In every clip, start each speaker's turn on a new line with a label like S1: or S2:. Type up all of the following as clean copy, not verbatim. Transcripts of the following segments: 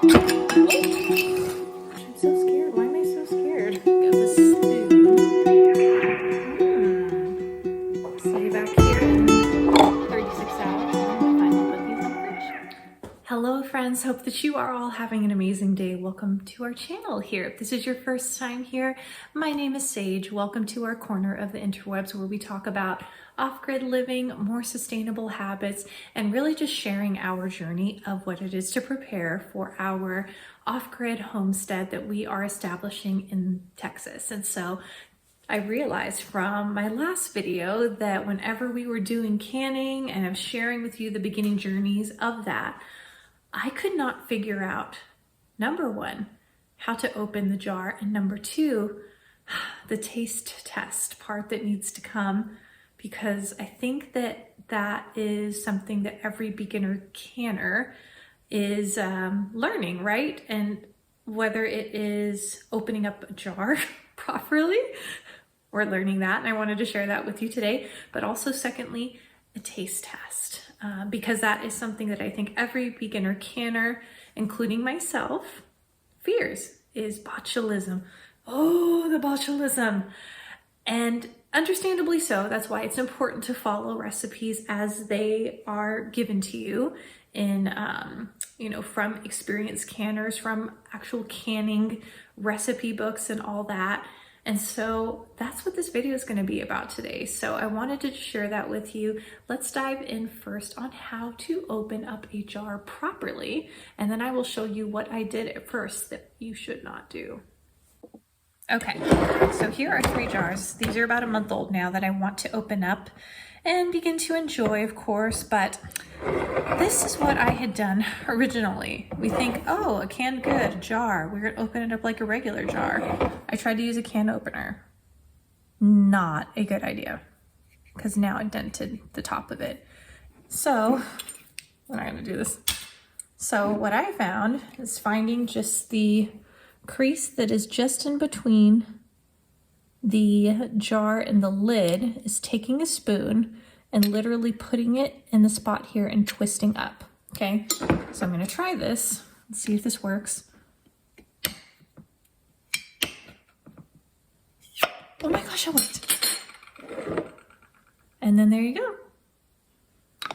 S1: I'm so scared. Why am I so scared? Got the spoon. Stay back here in 36 hours and then finally put these in the fridge. Hello friends, hope that you are all having an amazing day. Welcome to our channel here. If this is your first time here, my name is Sage. Welcome to our corner of the interwebs where we talk about off-grid living, more sustainable habits, and really just sharing our journey of what it is to prepare for our off-grid homestead that we are establishing in Texas. And so I realized from my last video that whenever we were doing canning and I'm sharing with you the beginning journeys of that, I could not figure out, number one, how to open the jar, and number two, the taste test part that needs to come, because I think that that is something that every beginner canner is learning, right? And whether it is opening up a jar properly, we're learning that, and I wanted to share that with you today, but also secondly, a taste test, because that is something that I think every beginner canner, including myself, fears, is botulism. Oh, the botulism. And understandably so. That's why it's important to follow recipes as they are given to you in, from experienced canners, from actual canning recipe books and all that. And so that's what this video is going to be about today. So I wanted to share that with you. Let's dive in first on how to open up a jar properly. And then I will show you what I did at first that you should not do. Okay, so here are 3 jars. These are about a month old now that I want to open up and begin to enjoy, of course, but this is what I had done originally. We think, oh, a canned good jar. We're gonna open it up like a regular jar. I tried to use a can opener. Not a good idea, because now it dented the top of it. So, we're not gonna do this. So what I found is finding just the crease that is just in between the jar and the lid, is taking a spoon and literally putting it in the spot here and twisting up. Okay, so I'm gonna try this and see if this works. Oh my gosh, it worked. And then there you go.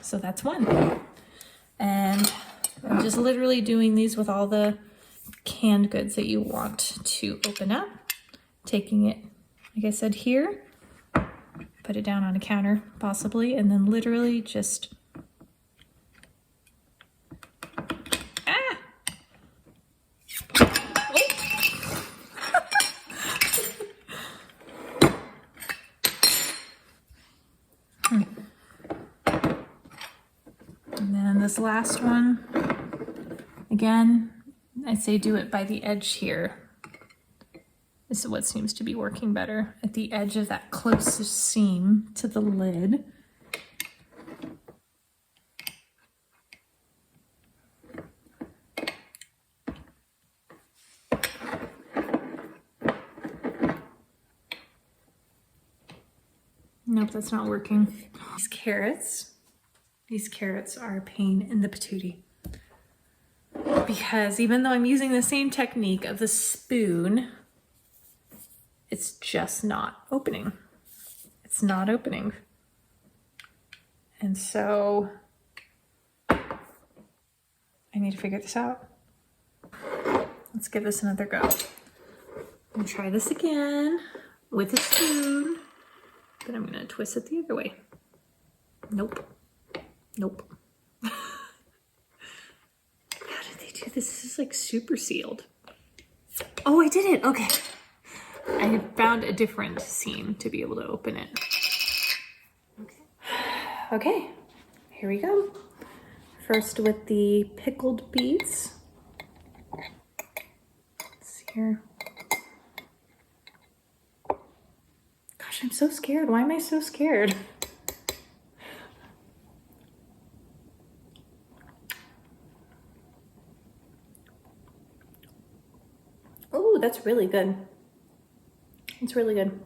S1: So that's one. And I'm just literally doing these with all the canned goods that you want to open up. Taking it, like I said, here, put it down on a counter possibly, and then literally just And then this last one, again, I say do it by the edge here. This is what seems to be working better, at the edge of that closest seam to the lid. Nope, that's not working. These carrots are a pain in the patootie. Because even though I'm using the same technique of the spoon, it's just not opening. It's not opening. And so I need to figure this out. Let's give this another go. And try this again with a spoon, but I'm gonna twist it the other way. Nope. Nope. How did they do this? This is like super sealed. Oh, I did it. Okay. I found a different seam to be able to open it. Okay, here we go. First with the pickled beets. Let's see here. Gosh, I'm so scared. Why am I so scared? Oh, that's really good. It's really good.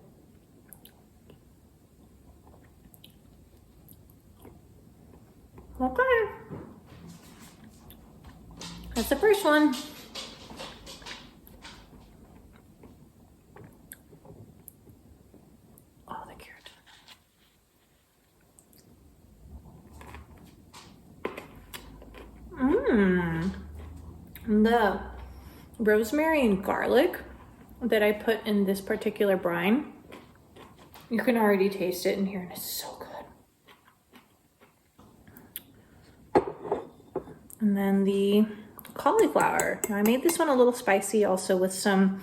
S1: Okay. That's the first one. Oh, the carrot. The rosemary and garlic that I put in this particular brine, you can already taste it in here, and it's so good. And then the cauliflower. Now I made this one a little spicy also with some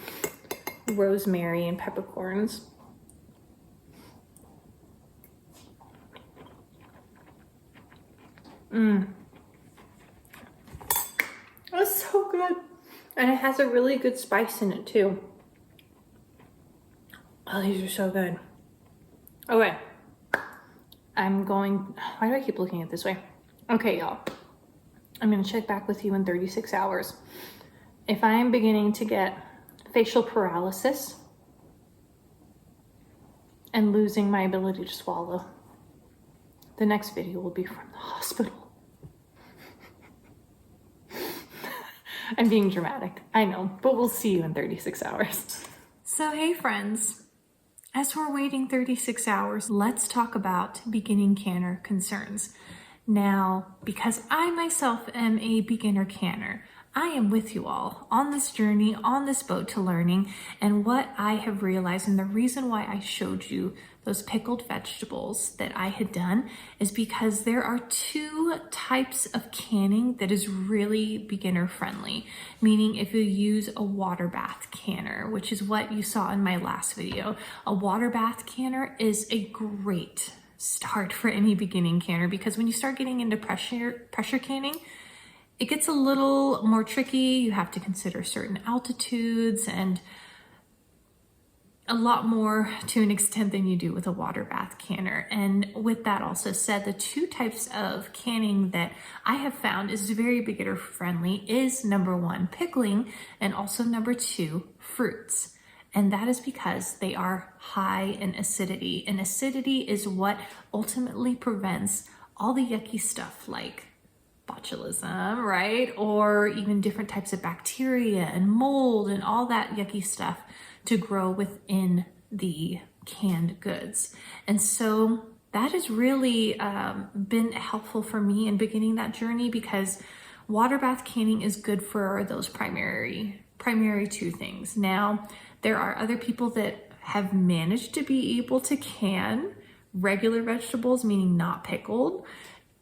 S1: rosemary and peppercorns. That's so good. And it has a really good spice in it too. Oh, these are so good. Okay. Why do I keep looking at it this way? Okay, y'all. I'm gonna check back with you in 36 hours. If I am beginning to get facial paralysis and losing my ability to swallow, the next video will be from the hospital. I'm being dramatic, I know, but we'll see you in 36 hours. So hey friends, as we're waiting 36 hours, let's talk about beginning canner concerns. Now, because I myself am a beginner canner, I am with you all on this journey, on this boat to learning, and what I have realized, and the reason why I showed you those pickled vegetables that I had done is because there are two types of canning that is really beginner friendly, meaning if you use a water bath canner, which is what you saw in my last video. A water bath canner is a great start for any beginning canner, because when you start getting into pressure canning, it gets a little more tricky. You have to consider certain altitudes and a lot more to an extent than you do with a water bath canner. And with that also said, the two types of canning that I have found is very beginner friendly is number one, pickling, and also number two, fruits. And that is because they are high in acidity. And acidity is what ultimately prevents all the yucky stuff like botulism, right? Or even different types of bacteria and mold and all that yucky stuff to grow within the canned goods. And so that has really been helpful for me in beginning that journey, because water bath canning is good for those primary two things. Now, there are other people that have managed to be able to can regular vegetables, meaning not pickled,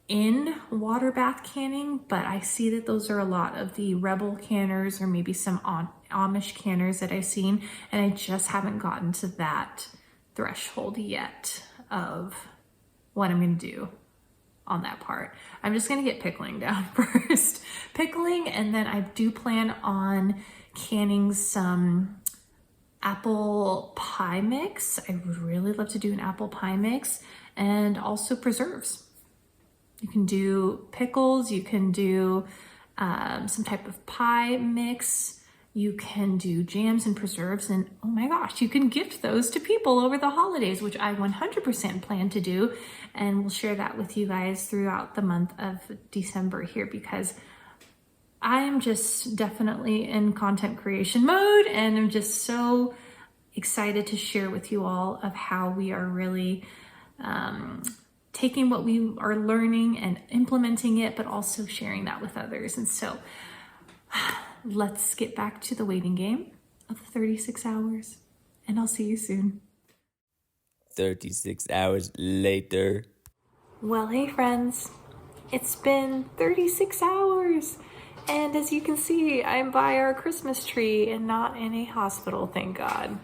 S1: in water bath canning, but I see that those are a lot of the rebel canners or maybe some Amish canners that I've seen, and I just haven't gotten to that threshold yet of what I'm gonna do on that part. I'm just gonna get pickling down first. Pickling, and then I do plan on canning some apple pie mix. I would really love to do an apple pie mix, and also preserves. You can do pickles, you can do some type of pie mix, you can do jams and preserves, and oh my gosh, you can gift those to people over the holidays, which I 100% plan to do, and we'll share that with you guys throughout the month of December here, because I am just definitely in content creation mode, and I'm just so excited to share with you all of how we are really taking what we are learning and implementing it, but also sharing that with others. And so let's get back to the waiting game of 36 hours, and I'll see you soon.
S2: 36 hours later.
S1: Well, hey friends, it's been 36 hours. And as you can see, I'm by our Christmas tree and not in a hospital, thank God.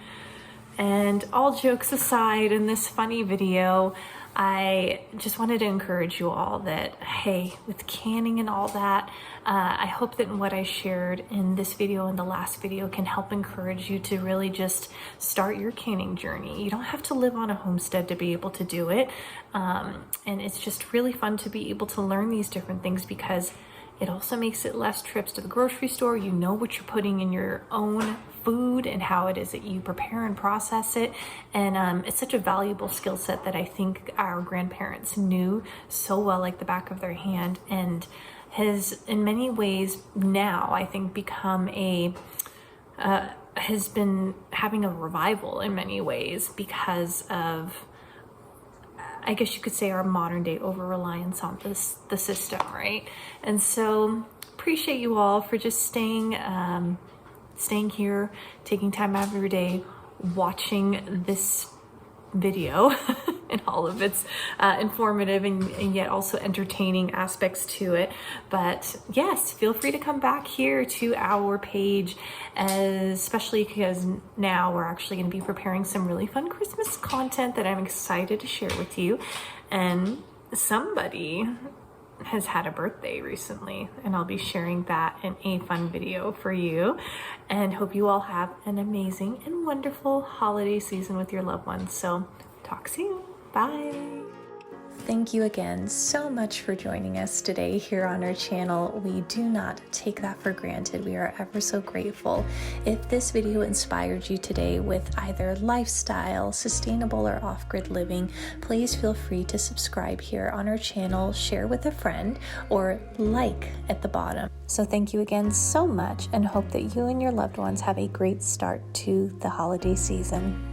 S1: And all jokes aside, in this funny video, I just wanted to encourage you all that, hey, with canning and all that, I hope that what I shared in this video and the last video can help encourage you to really just start your canning journey. You don't have to live on a homestead to be able to do it. And it's just really fun to be able to learn these different things, because it also makes it less trips to the grocery store. You know what you're putting in your own food and how it is that you prepare and process it. And it's such a valuable skill set that I think our grandparents knew so well, like the back of their hand. And has in many ways now, I think, become has been having a revival in many ways because of, I guess you could say, our modern day over-reliance on the system, right? And so appreciate you all for just staying here, taking time out of your day, watching this video and all of its informative and yet also entertaining aspects to it. But yes, feel free to come back here to our page, especially because now we're actually going to be preparing some really fun Christmas content that I'm excited to share with you. And somebody has had a birthday recently, and I'll be sharing that in a fun video for you. And hope you all have an amazing and wonderful holiday season with your loved ones. So talk soon. Bye. Thank you again so much for joining us today here on our channel. We do not take that for granted. We are ever so grateful. If this video inspired you today with either lifestyle, sustainable, or off-grid living, please feel free to subscribe here on our channel, share with a friend, or like at the bottom. So thank you again so much, and hope that you and your loved ones have a great start to the holiday season.